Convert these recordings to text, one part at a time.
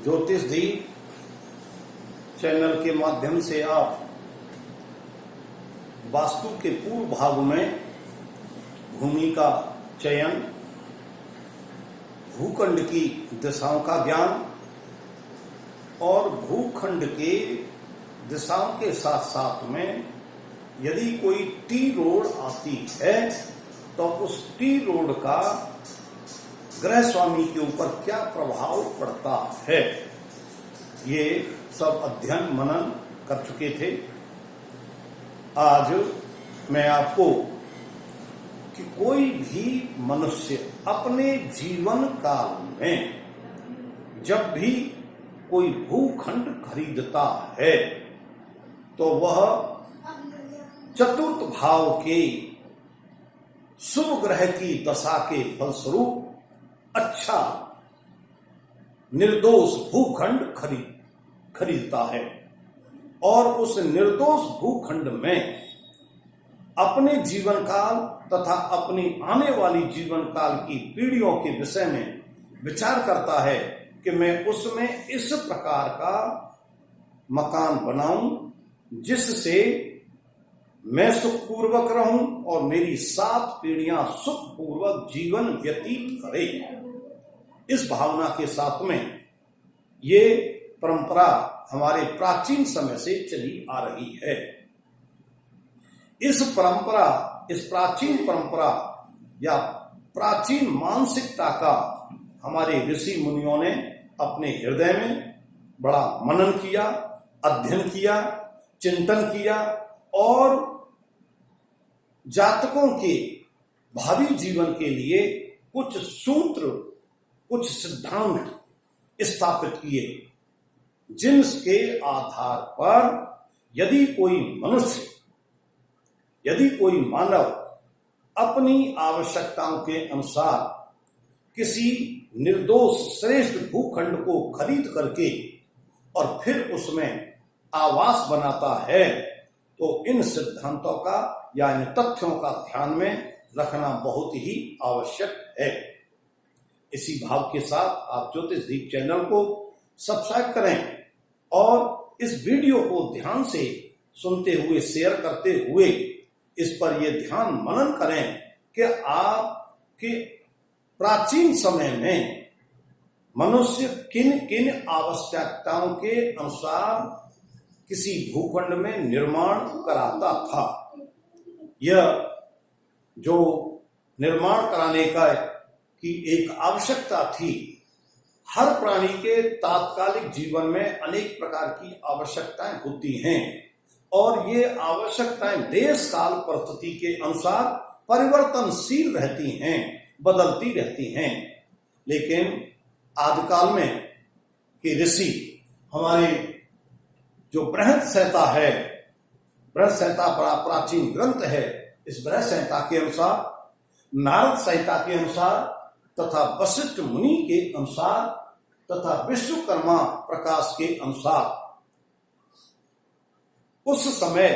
ज्योतिष दीप चैनल के माध्यम से आप वास्तु के पूर्व भाग में भूमि का चयन, भूखंड की दिशाओं का ज्ञान और भूखंड के दिशाओं के साथ साथ में यदि कोई टी रोड आती है तो उस टी रोड का ग्रह स्वामी के ऊपर क्या प्रभाव पड़ता है, ये सब अध्ययन मनन कर चुके थे। आज मैं आपको कि कोई भी मनुष्य अपने जीवन काल में जब भी कोई भूखंड खरीदता है तो वह चतुर्थ भाव के शुभ ग्रह की दशा के फलस्वरूप अच्छा निर्दोष भूखंड खरीदता है और उस निर्दोष भूखंड में अपने जीवन काल तथा अपनी आने वाली जीवन काल की पीढ़ियों के विषय में विचार करता है कि मैं उसमें इस प्रकार का मकान बनाऊं जिससे मैं सुखपूर्वक रहूं और मेरी 7 पीढ़ियां सुखपूर्वक जीवन व्यतीत करें। इस भावना के साथ में ये परंपरा हमारे प्राचीन समय से चली आ रही है। इस प्राचीन परंपरा या प्राचीन मानसिकता का हमारे ऋषि मुनियों ने अपने हृदय में बड़ा मनन किया, अध्ययन किया, चिंतन किया और जातकों के भावी जीवन के लिए कुछ सूत्र, कुछ सिद्धांत स्थापित किए, जिनके आधार पर यदि कोई मानव अपनी आवश्यकताओं के अनुसार किसी निर्दोष श्रेष्ठ भूखंड को खरीद करके और फिर उसमें आवास बनाता है तो इन सिद्धांतों का या इन तथ्यों का ध्यान में रखना बहुत ही आवश्यक है। इसी भाव के साथ आप ज्योतिष दीप चैनल को सब्सक्राइब करें और इस वीडियो को ध्यान से सुनते हुए, शेयर करते हुए इस पर यह ध्यान मनन करें कि आपके प्राचीन समय में मनुष्य किन किन आवश्यकताओं के अनुसार किसी भूखंड में निर्माण कराता था। यह जो निर्माण कराने का की एक आवश्यकता थी। हर प्राणी के तात्कालिक जीवन में अनेक प्रकार की आवश्यकताएं होती हैं और ये आवश्यकताएं देश काल परिस्थिति के अनुसार परिवर्तनशील रहती हैं, बदलती रहती हैं। लेकिन आदिकाल में के ऋषि, हमारे जो बृहद संहिता है, बृहद संहिता बड़ा प्राचीन ग्रंथ है, इस बृहद संहिता के अनुसार, नारद संहिता के अनुसार तथा वशिष्ठ मुनि के अनुसार तथा विश्वकर्मा प्रकाश के अनुसार उस समय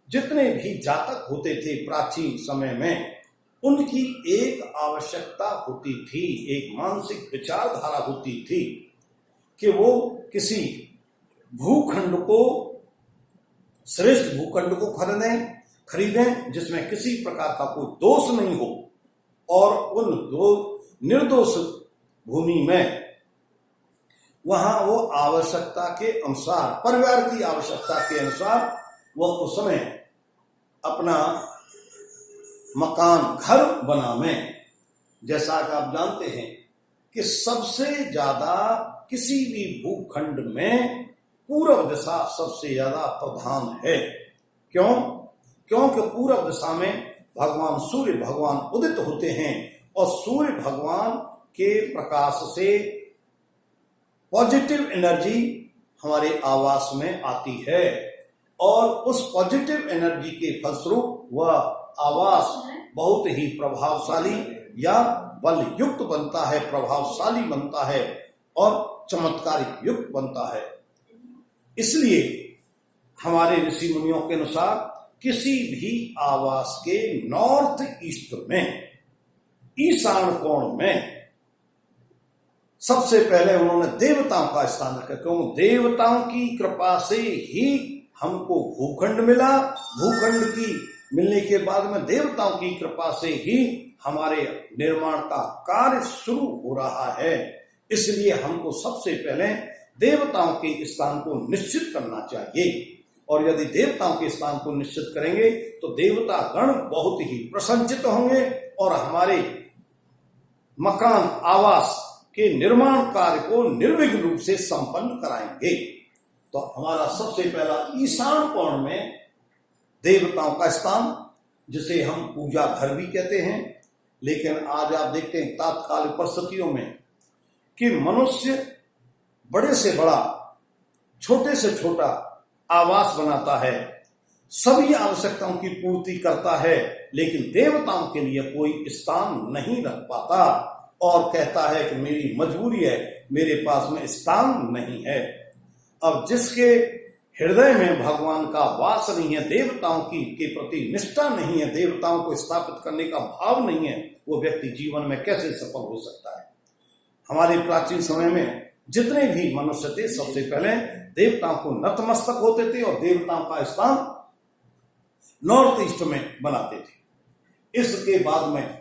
जितने भी जातक होते थे प्राचीन समय में, उनकी एक आवश्यकता होती थी, एक मानसिक विचारधारा होती थी कि वो किसी भूखंड को, श्रेष्ठ भूखंड को खरीदें जिसमें किसी प्रकार का कोई दोष नहीं हो और उन निर्दोष भूमि में वहां वो आवश्यकता के अनुसार, परिवार की आवश्यकता के अनुसार वह उसमें अपना मकान, घर बनावे। जैसा कि आप जानते हैं कि सबसे ज्यादा किसी भी भूखंड में पूर्व दिशा सबसे ज्यादा प्रधान है। क्यों? क्योंकि पूर्व दिशा में भगवान सूर्य भगवान उदित होते हैं और सूर्य भगवान के प्रकाश से पॉजिटिव एनर्जी हमारे आवास में आती है और उस पॉजिटिव एनर्जी के फलस्वरूप वह आवास बहुत ही प्रभावशाली या बल युक्त बनता है, प्रभावशाली बनता है और चमत्कारिक युक्त बनता है। इसलिए हमारे ऋषि मुनियों के अनुसार किसी भी आवास के नॉर्थ ईस्ट में, ईशान कोण में सबसे पहले उन्होंने देवताओं का स्थान रखा, क्योंकि देवताओं की कृपा से ही हमको भूखंड मिला। भूखंड की मिलने के बाद में देवताओं की कृपा से ही हमारे निर्माण का कार्य शुरू हो रहा है। इसलिए हमको सबसे पहले देवताओं के स्थान को निश्चित करना चाहिए, और यदि देवताओं के स्थान को निश्चित करेंगे तो देवता गण बहुत ही प्रसन्नचित्त होंगे और हमारे मकान आवास के निर्माण कार्य को निर्विघ्न रूप से संपन्न कराएंगे। तो हमारा सबसे पहला ईशान कोण में देवताओं का स्थान, जिसे हम पूजा घर भी कहते हैं। लेकिन आज आप देखते हैं तात्कालिक परिस्थितियों में कि मनुष्य बड़े से बड़ा, छोटे से छोटा आवास बनाता है, सभी आवश्यकताओं की पूर्ति करता है, लेकिन देवताओं के लिए कोई स्थान नहीं रख पाता और कहता है कि मेरी मजबूरी है, मेरे पास में स्थान नहीं है। अब जिसके हृदय में भगवान का वास नहीं है, देवताओं की के प्रति निष्ठा नहीं है, देवताओं को स्थापित करने का भाव नहीं है, वो व्यक्ति जीवन में कैसे सफल हो सकता है। हमारे प्राचीन समय में जितने भी मनुष्य थे, सबसे पहले देवताओं को नतमस्तक होते थे और देवताओं का स्थान नॉर्थ ईस्ट में बनाते थे। इसके बाद में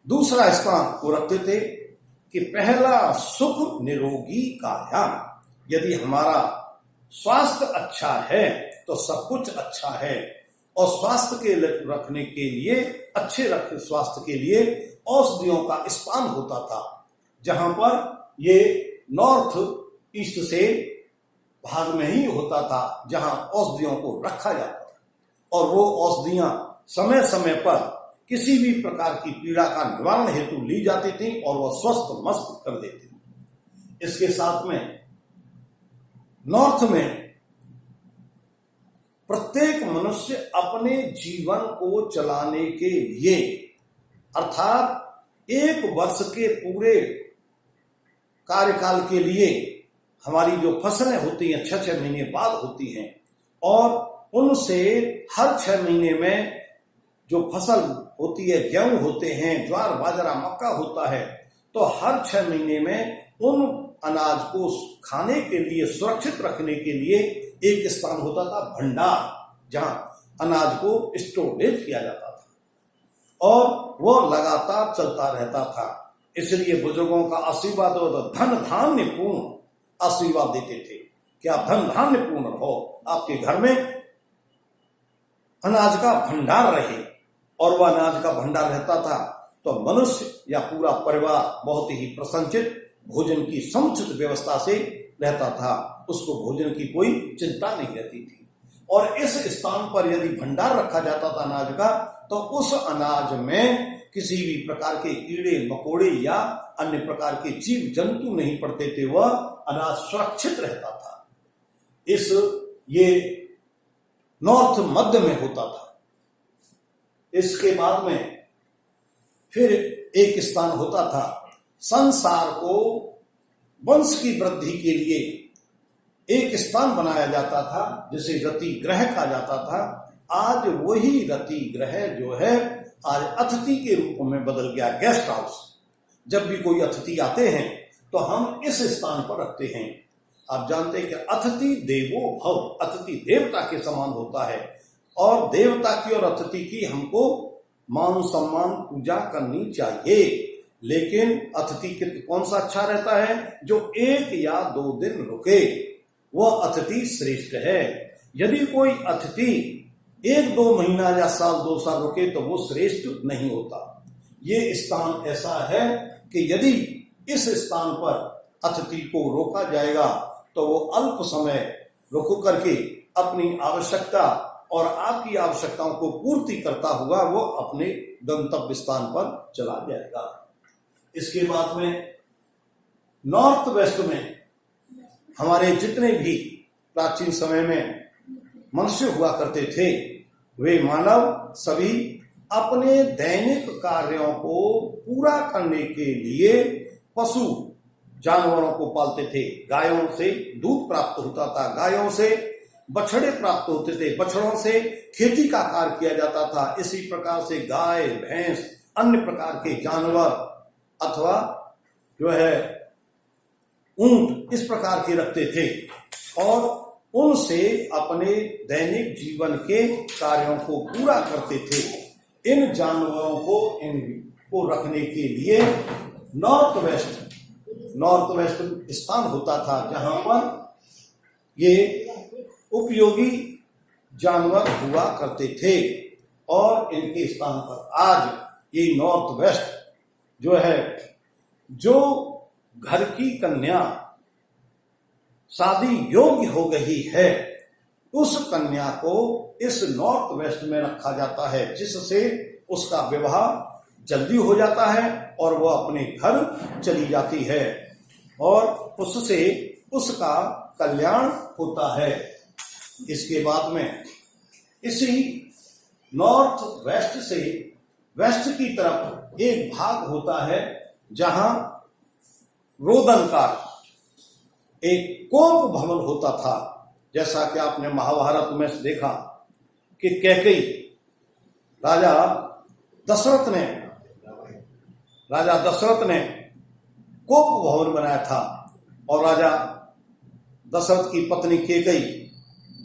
दूसरा स्थान को रखते थे कि पहला सुख निरोगी काया। यदि हमारा स्वास्थ्य अच्छा है तो सब कुछ अच्छा है, और स्वास्थ्य के रखने के लिए, अच्छे स्वास्थ्य के लिए औषधियों का स्थान होता था, जहां पर ये नॉर्थ ईस्ट से भाग में ही होता था, जहां औषधियों को रखा जाता था, और वो औषधियां समय समय पर किसी भी प्रकार की पीड़ा का निवारण हेतु ली जाती थी और वह स्वस्थ मस्त कर देती। इसके साथ में नॉर्थ में प्रत्येक मनुष्य अपने जीवन को चलाने के लिए, अर्थात एक वर्ष के पूरे कार्यकाल के लिए हमारी जो फसलें होती हैं 6-6 महीने बाद होती हैं, और उनसे हर 6 महीने में जो फसल होती है, गेहूं होते हैं, ज्वार बाजरा मक्का होता है, तो हर 6 महीने में उन अनाज को खाने के लिए, सुरक्षित रखने के लिए एक स्थान होता था भंडार, जहां अनाज को स्टोरेज किया जाता था, और वो लगातार चलता रहता था। इसलिए बुजुर्गों का आशीर्वाद हो तो धन धान्य पूर्ण आशीर्वाद देते थे कि आप धन धान्य पूर्ण रहो, आपके घर में अनाज का भंडार रहे। और वह अनाज का भंडार रहता था तो मनुष्य या पूरा परिवार बहुत ही प्रसन्नचित, भोजन की समुचित व्यवस्था से रहता था, उसको भोजन की कोई चिंता नहीं रहती थी। और इस स्थान पर यदि भंडार रखा जाता था अनाज का, तो उस अनाज में किसी भी प्रकार के कीड़े मकोड़े या अन्य प्रकार के जीव जंतु नहीं पड़ते थे, वह अनाज सुरक्षित रहता था। ये नॉर्थ मध्य में होता था। इसके बाद में फिर एक स्थान होता था, संसार को वंश की वृद्धि के लिए एक स्थान बनाया जाता था, जिसे रति ग्रह कहा जाता था। आज वही रति ग्रह जो है आज अतिथि के रूप में बदल गया, गेस्ट हाउस। जब भी कोई अतिथि आते हैं तो हम इस स्थान पर रखते हैं। आप जानते हैं कि अतिथि देवो भव, अतिथि देवता के समान होता है, और देवता की और अतिथि की हमको मान सम्मान पूजा करनी चाहिए। लेकिन अतिथि कौन सा अच्छा रहता है? जो 1 या 2 दिन रुके, वह अतिथि श्रेष्ठ है। यदि कोई अतिथि 1-2 महीना या साल 2 साल रुके तो वो श्रेष्ठ नहीं होता। ये स्थान ऐसा है कि यदि इस स्थान पर अतिथि को रोका जाएगा तो वो अल्प समय रुक करके अपनी आवश्यकता और आपकी आवश्यकताओं को पूर्ति करता हुआ वो अपने गंतव्य स्थान पर चला जाएगा। इसके बाद में नॉर्थ वेस्ट में हमारे जितने भी प्राचीन समय में मनुष्य हुआ करते थे, वे मानव सभी अपने दैनिक कार्यों को पूरा करने के लिए पशु जानवरों को पालते थे। गायों से दूध प्राप्त होता था, गायों से बछड़े प्राप्त होते थे, बछड़ों से खेती का कार्य किया जाता था। इसी प्रकार से गाय भैंस अन्य प्रकार के जानवर अथवा जो है ऊंट इस प्रकार के रखते थे और उनसे अपने दैनिक जीवन के कार्यों को पूरा करते थे। इन जानवरों को इनको रखने के लिए नॉर्थ वेस्ट स्थान होता था जहां पर ये उपयोगी जानवर हुआ करते थे और इनके स्थान पर आज ये नॉर्थ वेस्ट जो है, जो घर की कन्या शादी योग्य हो गई है उस कन्या को इस नॉर्थ वेस्ट में रखा जाता है, जिससे उसका विवाह जल्दी हो जाता है और वह अपने घर चली जाती है और उससे उसका कल्याण होता है। इसके बाद में इसी नॉर्थ वेस्ट से वेस्ट की तरफ एक भाग होता है जहां रोदन का एक कोप भवन होता था। जैसा कि आपने महाभारत में देखा कि कैकेयी राजा दशरथ ने कोप भवन बनाया था और राजा दशरथ की पत्नी कैकेयी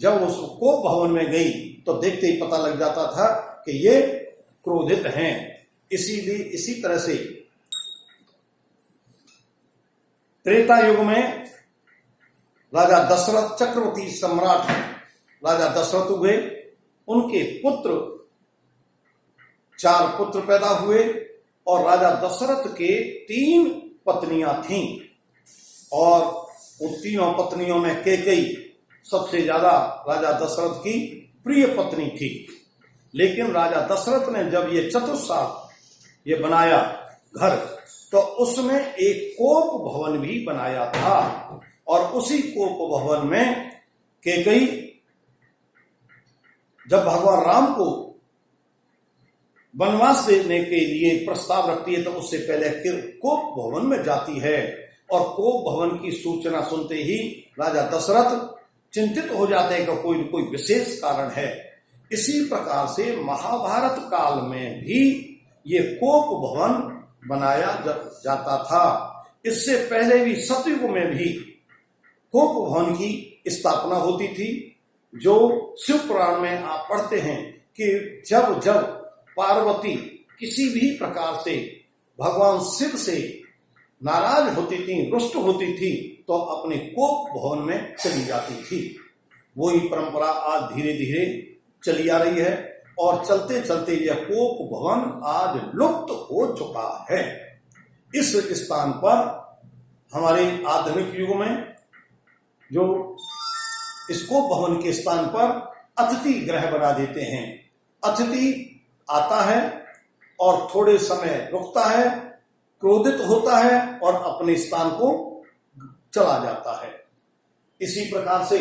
जब उस कोप भवन में गई तो देखते ही पता लग जाता था कि ये क्रोधित हैं। इसीलिए इसी तरह से त्रेता युग में राजा दशरथ चक्रवर्ती सम्राट राजा दशरथ हुए, उनके पुत्र 4 पुत्र पैदा हुए और राजा दशरथ के 3 पत्नियां थीं और उन तीनों पत्नियों में कैकेयी सबसे ज्यादा राजा दशरथ की प्रिय पत्नी थी। लेकिन राजा दशरथ ने जब ये चतुर्साल ये बनाया घर तो उसमें एक कोप भवन भी बनाया था और उसी कोप भवन में कैकेयी जब भगवान राम को वनवास देने के लिए प्रस्ताव रखती है तो उससे पहले कोप भवन में जाती है और कोप भवन की सूचना सुनते ही राजा दशरथ चिंतित हो जाते हैं कि कोई न कोई विशेष कारण है। इसी प्रकार से महाभारत काल में भी ये कोप भवन बनाया जाता था। इससे पहले भी सतयुग में भी कोप भवन की स्थापना होती थी। जो शिव पुराण में आप पढ़ते हैं कि जब जब पार्वती किसी भी प्रकार से भगवान शिव से नाराज होती थी, रुष्ट होती थी तो अपने कोप भवन में चली जाती थी। वही परंपरा आज धीरे धीरे चली आ रही है और चलते चलते यह कोप भवन आज लुप्त हो चुका है। इस स्थान पर हमारे आधुनिक युग में जो इस कोप भवन के स्थान पर अतिथि गृह बना देते हैं। अतिथि आता है और थोड़े समय रुकता है, क्रोधित होता है और अपने स्थान को चला जाता है। इसी प्रकार से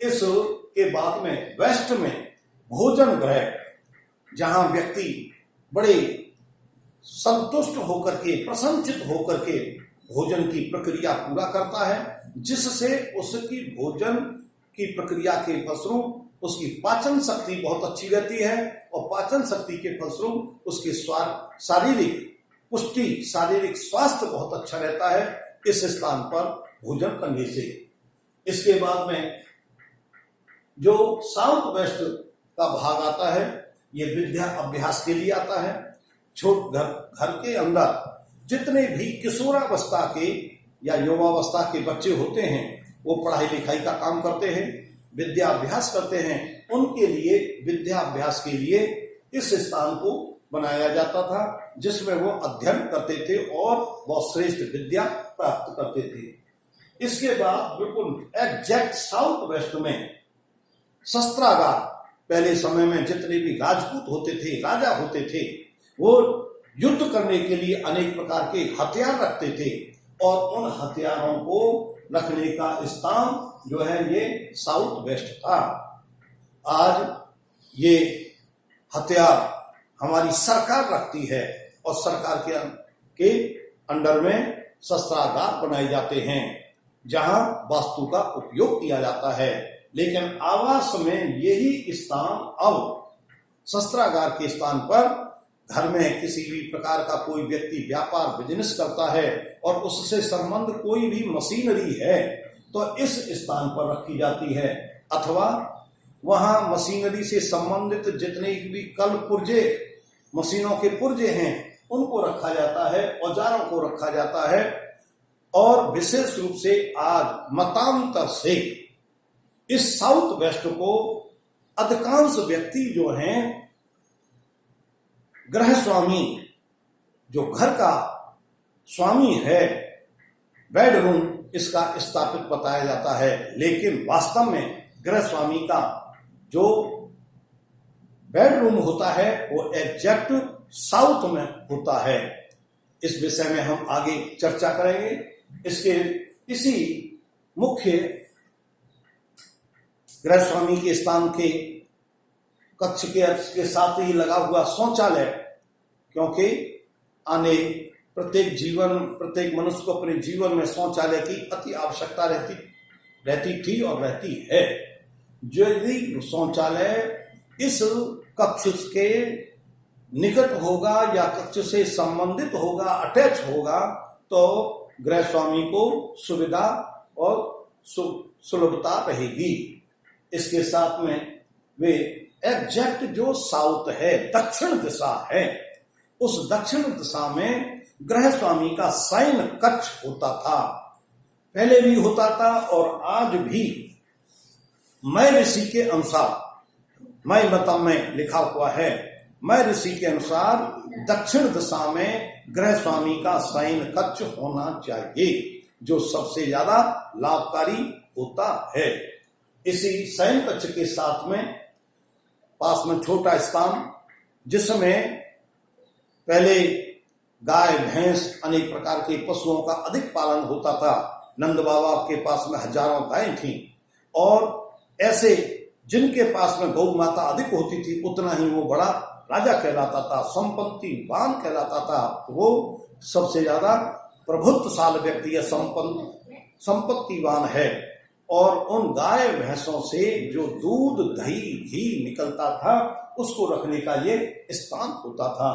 इस के बाद में वेस्ट में भोजन गृह, जहां व्यक्ति बड़े संतुष्ट होकर के, प्रसन्नचित होकर के भोजन की प्रक्रिया पूरा करता है, जिससे उसकी भोजन की प्रक्रिया के फलस्वरूप उसकी पाचन शक्ति बहुत अच्छी रहती है और पाचन शक्ति के फलस्वरूप उसके शारीरिक पुष्टि, शारीरिक स्वास्थ्य बहुत अच्छा रहता है इस स्थान पर भोजन करने से। इसके बाद में जो साउथ वेस्ट का भाग आता है, ये विद्या अभ्यास के लिए आता है। घर के अंदर जितने भी किशोरावस्था के या युवावस्था के बच्चे होते हैं वो पढ़ाई लिखाई का काम करते हैं, विद्या अभ्यास करते हैं। उनके लिए विद्या अभ्यास के लिए इस स्थान को बनाया जाता था, जिसमें वो अध्ययन करते थे और बहुत श्रेष्ठ विद्या प्राप्त करते थे। इसके बाद बिल्कुल एग्जैक्ट साउथ वेस्ट में शस्त्रागार, पहले समय में जितने भी राजपूत होते थे, राजा होते थे, वो युद्ध करने के लिए अनेक प्रकार के हथियार रखते थे और उन हथियारों को रखने का स्थान जो है ये साउथ वेस्ट था। आज ये हथियार हमारी सरकार रखती है और सरकार के अंडर में शस्त्रागार बनाए जाते हैं जहां वास्तु का उपयोग किया जाता है। लेकिन आवास में यही स्थान अब शस्त्रागार के स्थान पर घर में किसी भी प्रकार का कोई व्यक्ति व्यापार बिजनेस करता है और उससे संबंध कोई भी मशीनरी है तो इस स्थान पर रखी जाती है, अथवा वहां मशीनरी से संबंधित जितने भी कल पुर्जे, मशीनों के पुर्जे हैं उनको रखा जाता है, औजारों को रखा जाता है। और विशेष रूप से आज मतांतर से इस साउथ वेस्ट को अधिकांश व्यक्ति जो हैं गृह स्वामी, जो घर का स्वामी है, बेडरूम इसका स्थापित बताया जाता है, लेकिन वास्तव में गृह स्वामी का जो बेडरूम होता है वो एग्जैक्ट साउथ में होता है। इस विषय में हम आगे चर्चा करेंगे। इसके इसी मुख्य गृह स्वामी के स्थान के कक्ष के साथ ही लगा हुआ शौचालय, क्योंकि प्रत्येक मनुष्य को अपने जीवन में शौचालय की अति आवश्यकता रहती थी और रहती है। यदि शौचालय इस कक्ष के निकट होगा या कक्ष से संबंधित होगा, अटैच होगा, तो गृह स्वामी को सुविधा और सुलभता रहेगी। इसके साथ में वे एग्जैक्ट जो साउथ है, दक्षिण दिशा है, उस दक्षिण दिशा में गृह स्वामी का शयन कक्ष होता था, पहले भी होता था और आज भी। मैं ऋषि के अनुसार, मैं मतम में लिखा हुआ है, मैं ऋषि के अनुसार दक्षिण दिशा में गृह स्वामी का शयन कक्ष होना चाहिए, जो सबसे ज्यादा लाभकारी होता है। इसी शयन कक्ष के साथ में पास में छोटा स्थान, जिसमें पहले गाय भैंस अनेक प्रकार के पशुओं का अधिक पालन होता था। नंद बाबा के पास में हजारों गायें थीं और ऐसे जिनके पास में गौ माता अधिक होती थी उतना ही वो बड़ा राजा कहलाता था, संपत्तिवान कहलाता था। वो सबसे ज्यादा प्रभुत्वशाली व्यक्ति है, संपत्तिवान है। और उन गाय भैंसों से जो दूध दही घी निकलता था उसको रखने का ये स्थान होता था।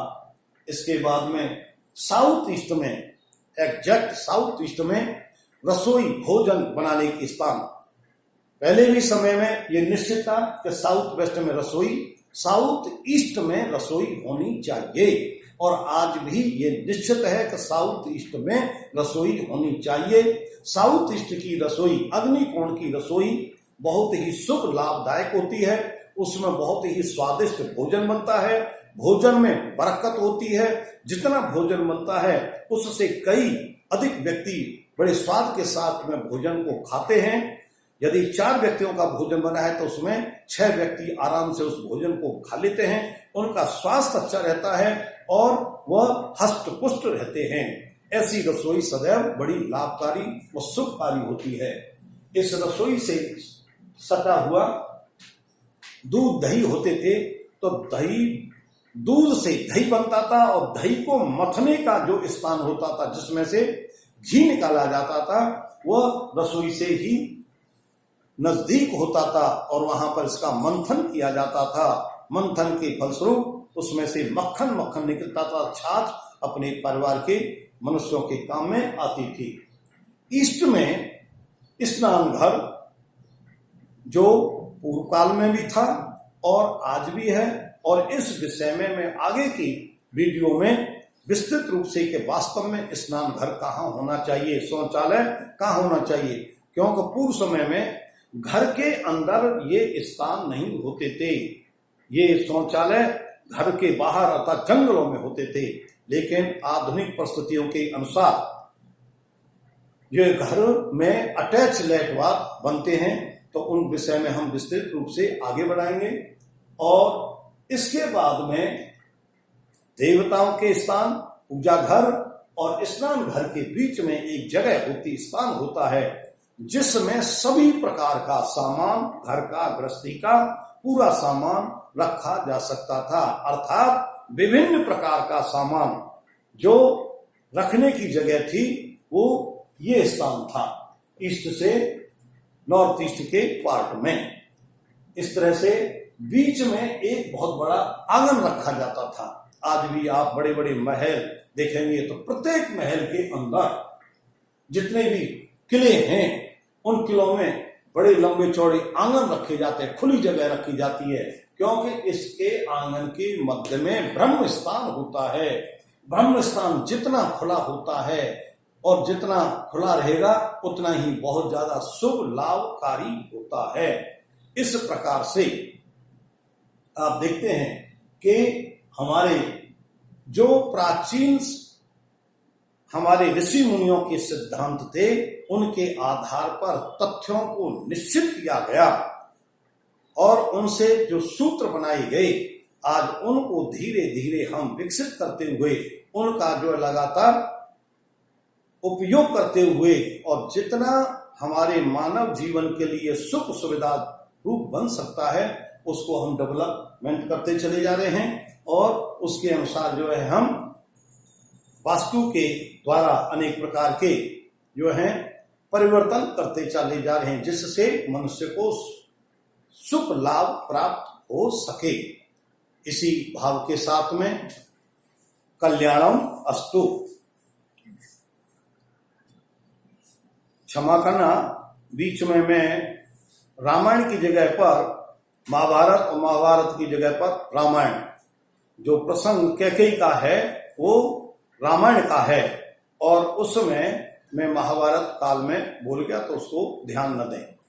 इसके बाद में साउथ ईस्ट में, एग्जैक्ट साउथ ईस्ट में रसोई भोजन बनाने के स्थान, पहले भी समय में ये निश्चित था कि साउथ वेस्ट में रसोई, साउथ ईस्ट में रसोई होनी चाहिए। और आज भी ये निश्चित है कि साउथ ईस्ट में रसोई होनी चाहिए। साउथ ईस्ट की रसोई, अग्निकोण की रसोई बहुत ही शुभ लाभदायक होती है। उसमें बहुत ही स्वादिष्ट भोजन बनता है, भोजन में बरकत होती है। जितना भोजन बनता है उससे कई अधिक व्यक्ति बड़े स्वाद के साथ में भोजन को खाते हैं। यदि 4 व्यक्तियों का भोजन बना है तो उसमें 6 व्यक्ति आराम से उस भोजन को खा लेते हैं। उनका स्वास्थ्य अच्छा रहता है और वह हष्ट पुष्ट रहते हैं। ऐसी रसोई सदैव बड़ी लाभकारी व शुभकारी होती है। इस रसोई से सटा हुआ दूध दही होते थे, तो दूध से दही बनता था और दही को मथने का जो स्थान होता था जिसमें से घी निकाला जाता था, वह रसोई से ही नजदीक होता था और वहां पर इसका मंथन किया जाता था। मंथन के फलस्वरूप उसमें से मक्खन निकलता था। छाछ अपने परिवार के मनुष्यों के काम में आती थी। ईस्ट में स्नान घर जो पूर्व काल में भी था और आज भी है, और इस विषय में मैं आगे की वीडियो में विस्तृत रूप से कि वास्तव में स्नान घर कहाँ होना चाहिए, शौचालय कहाँ होना चाहिए, क्योंकि पूर्व समय में घर के अंदर ये स्थान नहीं होते थे। ये शौचालय घर के बाहर अर्थात जंगलों में होते थे। लेकिन आधुनिक परिस्थितियों के अनुसार ये घर में अटैच लेटवार बनते हैं, तो उन विषय में हम विस्तृत रूप से आगे बढ़ाएंगे। और इसके बाद में देवताओं के स्थान, पूजा घर और स्नान घर के बीच में एक जगह होती, स्थान होता है, जिसमें सभी प्रकार का सामान, घर का, गृहस्थी का पूरा सामान रखा जा सकता था। अर्थात विभिन्न प्रकार का सामान जो रखने की जगह थी वो ये स्थान था, ईस्ट से नॉर्थ ईस्ट के पार्ट में। इस तरह से बीच में एक बहुत बड़ा आंगन रखा जाता था। आज भी आप बड़े बड़े महल देखेंगे तो प्रत्येक महल के अंदर जितने भी किले हैं उन किलों में बड़े लंबे चौड़े आंगन रखे जाते हैं, खुली जगह रखी जाती है, क्योंकि इसके आंगन के मध्य में ब्रह्म स्थान होता है। ब्रह्म स्थान जितना खुला होता है और जितना खुला रहेगा उतना ही बहुत ज्यादा शुभ लाभकारी होता है। इस प्रकार से आप देखते हैं कि हमारे जो प्राचीन हमारे ऋषि मुनियों के सिद्धांत थे उनके आधार पर तथ्यों को निश्चित किया गया और उनसे जो सूत्र बनाए गए आज उनको धीरे धीरे हम विकसित करते हुए उनका जो लगातार उपयोग करते हुए और जितना हमारे मानव जीवन के लिए सुख सुविधा रूप बन सकता है उसको हम डेवलपमेंट करते चले जा रहे हैं और उसके अनुसार जो है हम वास्तु के द्वारा अनेक प्रकार के जो है परिवर्तन करते चले जा रहे हैं जिससे मनुष्य को सुख लाभ प्राप्त हो सके। इसी भाव के साथ में कल्याणम अस्तु। क्षमा करना, बीच में मैं रामायण की जगह पर महाभारत और महाभारत की जगह पर रामायण, जो प्रसंग कैकेयी का है वो रामायण का है और उसमें मैं महाभारत काल में बोल गया तो उसको ध्यान न दें।